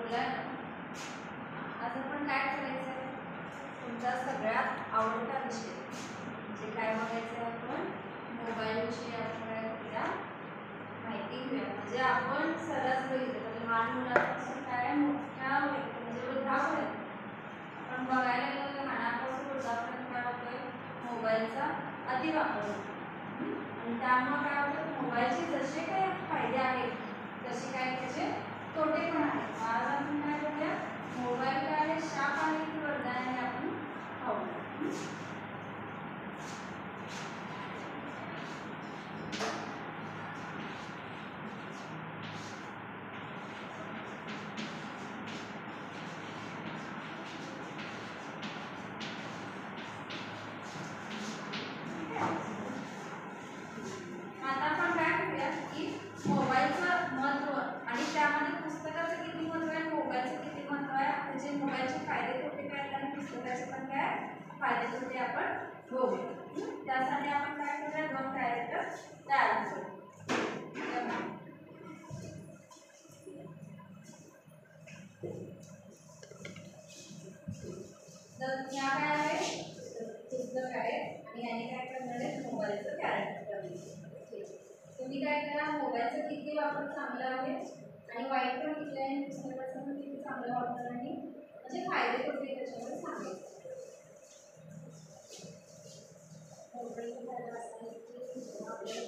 बोला ना. आज आपण काय करायचं आहे? तुमचा सगळ्यात आवडता विषय म्हणजे काय बघायचं आहे? आपण मोबाईल विषयी आपण काय करूया, माहिती घेऊया. म्हणजे आपण सर्रास बघितलं तर लहान मुलांपासून काय मोठ्या म्हणजे वृद्धापर्यंत आपण बघायला गेलो तर लहानापासून वृद्धापर्यंत काय होतोय, मोबाईलचा अतिवापर होतो. आणि त्यामुळे काय होतं, मोबाईलचे जसे काही फायदे आहेत तसे काय त्याचे तोटे पण आहेत. आज आपण काय करूया, मोबाईल काय आहे, शाप आहे की वरदान आहे आपण पाहूया. आता आपण काय करूया की मोबाईलचं महत्त्व आणि त्यामध्ये पुस्तकाचं किती महत्त्व आहे, मोबाईलचं किती महत्त्व आहे, त्याचे मोबाईलचे फायदे तोटे काय आहेत आणि पुस्तकाचे पण काय फायदे तोटे आपण बघूया. त्यासाठी आपण काय करूया, दोन कॅरेक्टर तयार करूया. तर या काय आहे, पुस्तक आहे आणि याने काय करणार आहे, मोबाईलचं कॅरेक्टर करणार. तुम्ही काय करा, मोबाईलचा किती वापर चांगला आहे आणि वाईट पण किती आहे, पुस्तकाचा पण किती चांगला वापर आणि म्हणजे फायदे तोटे त्याच्यामध्ये सांगायचे. मोबाईलचा फायदा असा आहे की आपल्याला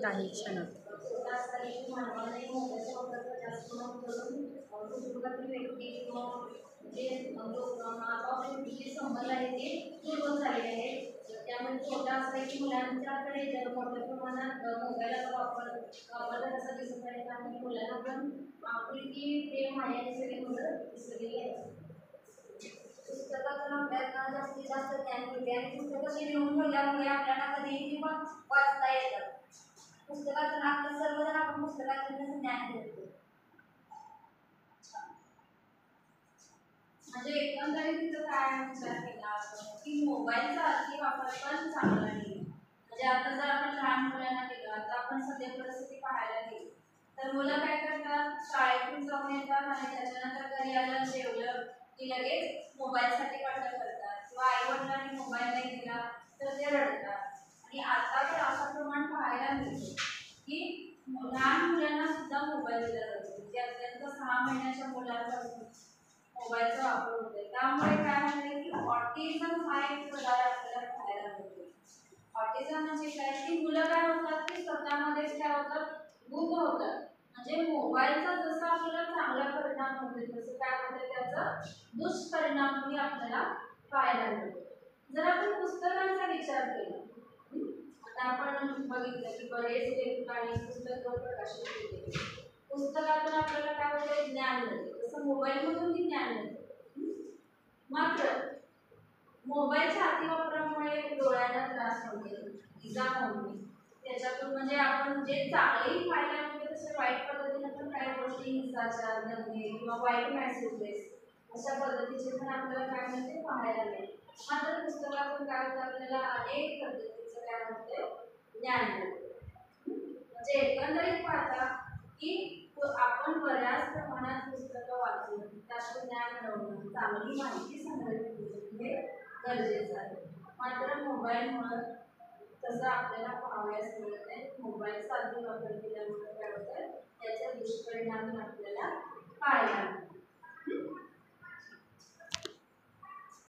काही क्षणात छोटा असताना की मानवाने मोबाईलचा वापर जास्त करून कुटुंबातील व्यक्ती किंवा जे आपले संबंध आहे ते दूर होत झालेले आहेत. त्यामुळे छोटा असं की मुलांच्याकडे मोठ्या प्रमाणात मोबाईलचा वापर असा दिसत आहे आणि मुलांना पण आपुलकी प्रेम आहे सगळी मुलं विसरलेली आहेत. पुस्तकातून आपल्याला जास्तीत जास्त ज्ञान मिळते आणि पुस्तकाची लिहून ठेवल्यामुळे आपल्याला कधीही पण वाचता येतं. पुस्तकातून आपलं सर्वजण आपण पुस्तकातून ज्ञान घेतो. म्हणजे एकंदरीत तिथं काय विचार केला आपण की मोबाईलचा अति वापर पण चांगला नाही. म्हणजे आता जर आपण लहान मुलांना गेलो, आता आपण सध्या परिस्थिती पाहायला गेली तर मुलं काय करतात, शाळेतून जाऊन येतात आणि त्याच्यानंतर घरी आलं जेवलं की लगेच मोबाईलसाठी वाटत करतात किंवा आई वडिलांनी मोबाईल नाही दिला तर ते रडतात. आणि आता तर असं प्रमाण पाहायला मिळतं की लहान मुलांना सुद्धा मोबाईल दिला जातो. म्हणजे अत्यंत 6 महिन्याच्या मुलांपासून मोबाईलचा वापर होतोय. त्यामुळे काय होतंय की ऑटिझम हा एक प्रकार आपल्याला पाहायला मिळतो. ऑटिझम म्हणजे काय की मुलं काय होतात की स्वतःमध्येच काय होतं, गुंग होतात. म्हणजे मोबाईलचा जसा आपल्याला चांगला परिणाम होतोय तसं काय होतं, त्याचा दुष्परिणाम पण आपल्याला पाहायला मिळतो. जर आपण पुस्तकांचा विचार केला, आता आपण बघितलं की बरेच लेखकांनी पुस्तकं प्रकाशित केले. पुस्तकातून आपल्याला काय होतं, ज्ञान मिळते. तसं मोबाईलमधून ज्ञान मिळतं. मात्र मोबाईलच्या अतिवापरामुळे डोळ्यांना त्रास होते, इजा होते. त्याच्यातून म्हणजे आपण जे चांगलेही पाहायला मिळते तसे वाईट पद्धतीने पण काही गोष्टी, हिंसाचार, दंगे किंवा वाईट मेसेजेस अशा पद्धतीचे पण आपल्याला काय मिळते, पाहायला मिळते. मात्र पुस्तकातून काय होतं, आपल्याला अनेक पद्धतीचं काय होते, ज्ञान मिळते. म्हणजे एकंदरीत पाहता की आपण बऱ्याच प्रमाणात पुस्तकं वाचून त्यातून ज्ञान मिळवणं, चांगली माहिती संग्रहित करणं हे गरजेचं आहे. मात्र मोबाईलमुळे तसं आपल्याला पाहावयास मिळत नाही. मोबाईलचा अति वापर केल्यामुळे काय होतं, त्याचे दुष्परिणाम आपल्याला पाहायला मिळतात.